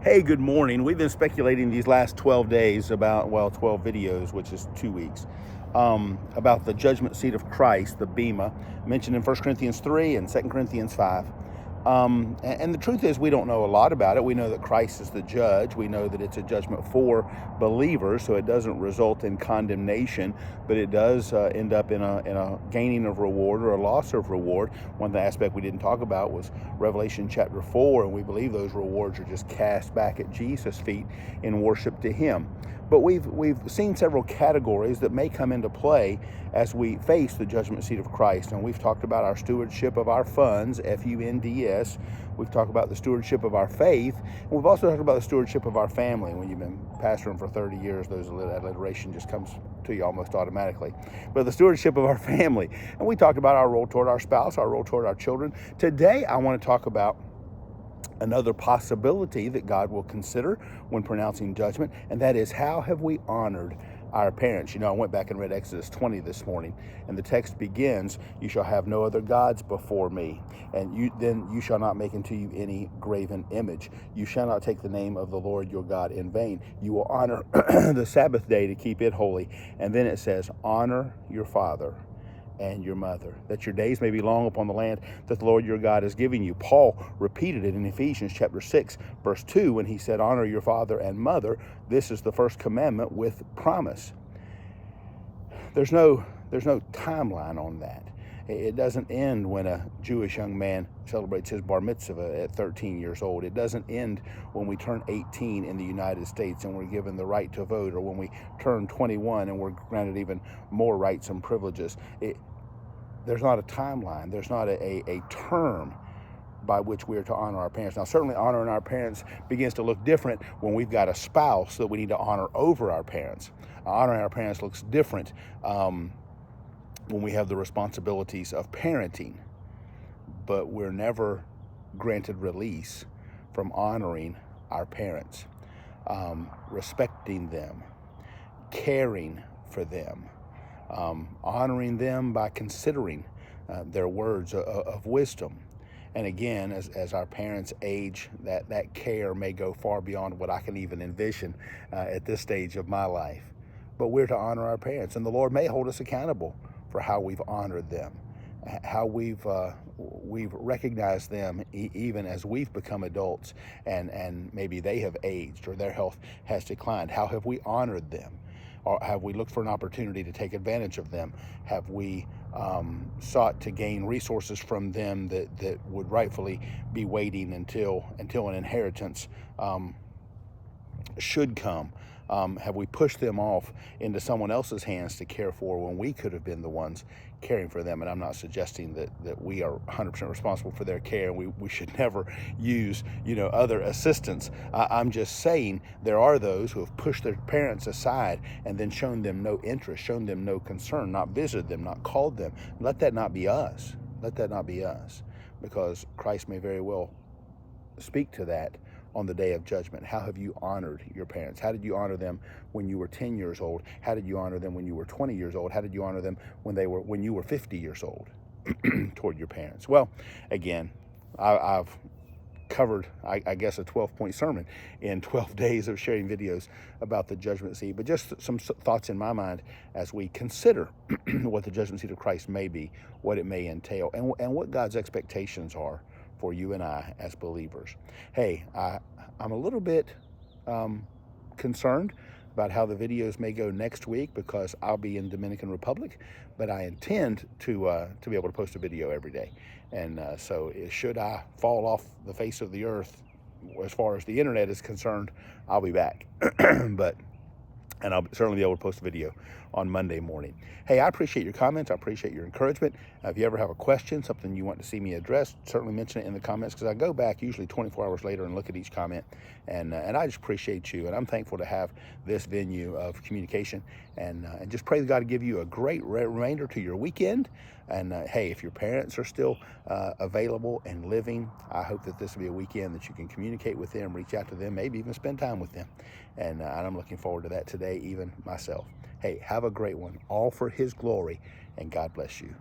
Hey, good morning. We've been speculating these last 12 days about, 12 videos, which is 2 weeks, about the judgment seat of Christ, the Bema, mentioned in 1 Corinthians 3 and 2 Corinthians 5. And the truth is, we don't know a lot about it. We know that Christ is the judge. We know that it's a judgment for believers, so it doesn't result in condemnation, but it does end up in a gaining of reward or a loss of reward. One aspect we didn't talk about was Revelation chapter 4, and we believe those rewards are just cast back at Jesus' feet in worship to Him. But we've seen several categories that may come into play as we face the judgment seat of Christ. And we've talked about our stewardship of our funds, Funds. We've talked about the stewardship of our faith. And we've also talked about the stewardship of our family. When you've been pastoring for 30 years, that alliteration just comes to you almost automatically. But the stewardship of our family. And we talked about our role toward our spouse, our role toward our children. Today, I want to talk about another possibility that God will consider when pronouncing judgment, and that is, how have we honored our parents? You know, I went back and read Exodus 20 this morning, and the text begins, "You shall have no other gods before me, and you shall not make unto you any graven image. You shall not take the name of the Lord your God in vain. You will honor the Sabbath day to keep it holy." And then it says, "Honor your father and your mother, that your days may be long upon the land that the Lord your God is giving you." Paul repeated it in Ephesians chapter 6, verse 2, when he said, "Honor your father and mother. This is the first commandment with promise." There's no timeline on that. It doesn't end when a Jewish young man celebrates his bar mitzvah at 13 years old. It doesn't end when we turn 18 in the United States and we're given the right to vote, or when we turn 21 and we're granted even more rights and privileges. There's not a timeline. There's not a term by which we are to honor our parents. Now, certainly honoring our parents begins to look different when we've got a spouse that we need to honor over our parents. Honoring our parents looks different when we have the responsibilities of parenting, but we're never granted release from honoring our parents, respecting them, caring for them, honoring them by considering their words of wisdom. And again, as our parents age, that care may go far beyond what I can even envision at this stage of my life. But we're to honor our parents, and the Lord may hold us accountable for how we've honored them, how we've recognized them even as we've become adults, and maybe they have aged or their health has declined. How have we honored them? Or have we looked for an opportunity to take advantage of them? Have we sought to gain resources from them that would rightfully be waiting until an inheritance should come? Have we pushed them off into someone else's hands to care for when we could have been the ones caring for them? And I'm not suggesting that we are 100% responsible for their care, and we should never use other assistance. I'm just saying there are those who have pushed their parents aside and then shown them no interest, shown them no concern, not visited them, not called them. Let that not be us. Let that not be us, because Christ may very well speak to that on the day of judgment. How have you honored your parents? How did you honor them when you were 10 years old? How did you honor them when you were 20 years old? How did you honor them when you were 50 years old toward your parents? Well, again, I've covered, I guess, a 12-point sermon in 12 days of sharing videos about the judgment seat, but just some thoughts in my mind as we consider what the judgment seat of Christ may be, what it may entail, and what God's expectations are for you and I as believers. Hey, I'm a little bit concerned about how the videos may go next week, because I'll be in Dominican Republic, but I intend to be able to post a video every day. And so should I fall off the face of the earth as far as the internet is concerned, I'll be back. And I'll certainly be able to post a video on Monday morning. Hey, I appreciate your comments. I appreciate your encouragement. If you ever have a question, something you want to see me address, certainly mention it in the comments, because I go back usually 24 hours later and look at each comment. And I just appreciate you. And I'm thankful to have this venue of communication. And just pray that God to give you a great remainder to your weekend. And hey, if your parents are still available and living, I hope that this will be a weekend that you can communicate with them, reach out to them, maybe even spend time with them. And I'm looking forward to that today, even myself. Hey, have a great one, all for His glory, and God bless you.